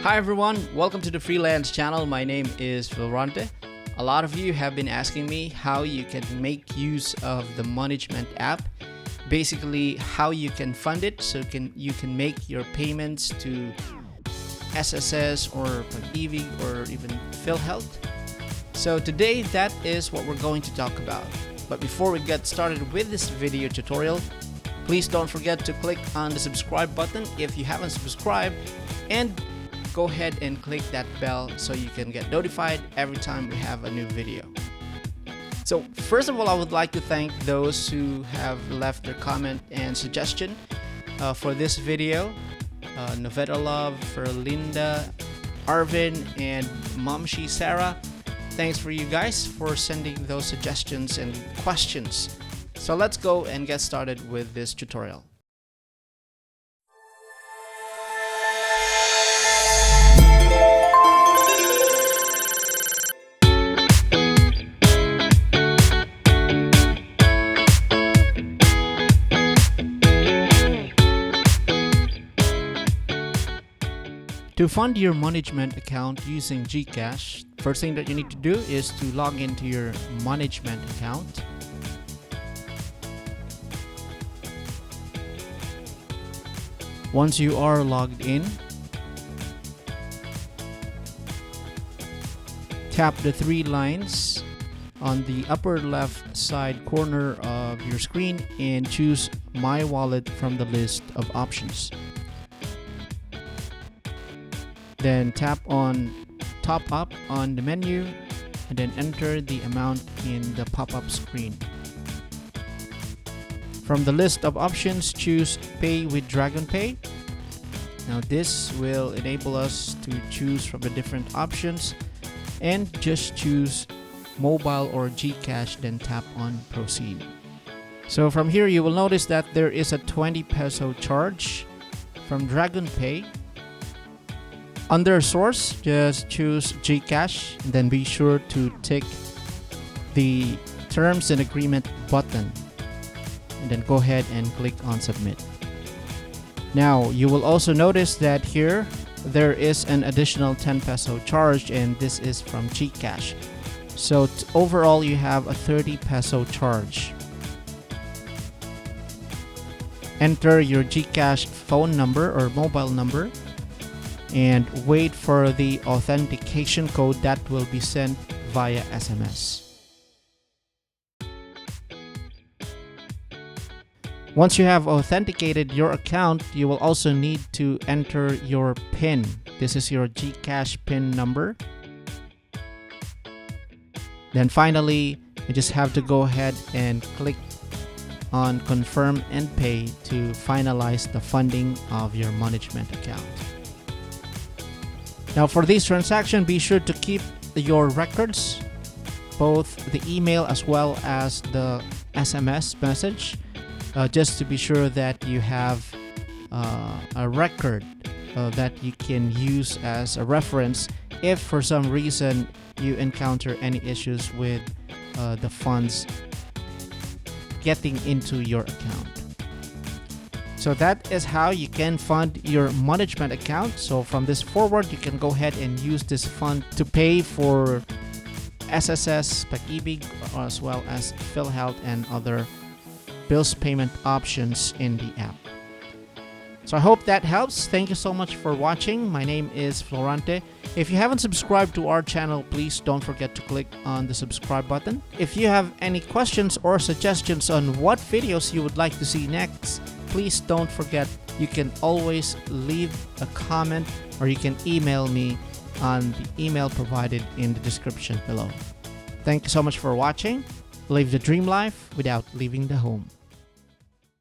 Hi everyone, welcome to the Freelance channel. My name is Philhealth. A lot of you have been asking me how you can make use of the Moneygment app. Basically, how you can fund it so you can make your payments to SSS or Pag-IBIG or even Philhealth. So today, that is what we're going to talk about. But before we get started with this video tutorial, please don't forget to click on the subscribe button if you haven't subscribed, and go ahead and click that bell so you can get notified every time we have a new video. So first of all, I would like to thank those who have left their comment and suggestion for this video. Novetta Love, for Linda, Arvin, and Momshi Sarah. Thanks for you guys for sending those suggestions and questions. So let's go and get started with this tutorial. To fund your Moneygment account using GCash, first thing that you need to do is to log into your Moneygment account. Once you are logged in, tap the three lines on the upper left side corner of your screen and choose My Wallet from the list of options. Then tap on Top Up on the menu and then enter the amount in the pop-up screen. From the list of options, choose Pay with DragonPay. Now this will enable us to choose from the different options, and just choose mobile or GCash, then tap on Proceed. So from here you will notice that there is a 20 peso charge from DragonPay. Under Source, just choose GCash, and then be sure to tick the Terms and Agreement button, and then go ahead and click on Submit. Now, you will also notice that here, there is an additional 10 peso charge, and this is from GCash. So overall, you have a 30 peso charge. Enter your GCash phone number or mobile number, and wait for the authentication code that will be sent via SMS. Once you have authenticated your account, you will also need to enter your PIN. This is your GCash PIN number. Then finally, you just have to go ahead and click on Confirm and Pay to finalize the funding of your Moneygment account. Now for this transaction, be sure to keep your records, both the email as well as the SMS message, just to be sure that you have a record that you can use as a reference if for some reason you encounter any issues with the funds getting into your account. So that is how you can fund your Moneygment account. So from this forward, you can go ahead and use this fund to pay for SSS, Pag-IBIG, as well as Philhealth and other bills payment options in the app. So I hope that helps. Thank you so much for watching. My name is Philhealth. If you haven't subscribed to our channel, please don't forget to click on the subscribe button. If you have any questions or suggestions on what videos you would like to see next, please don't forget, you can always leave a comment or you can email me on the email provided in the description below. Thank you so much for watching. Live the dream life without leaving the home.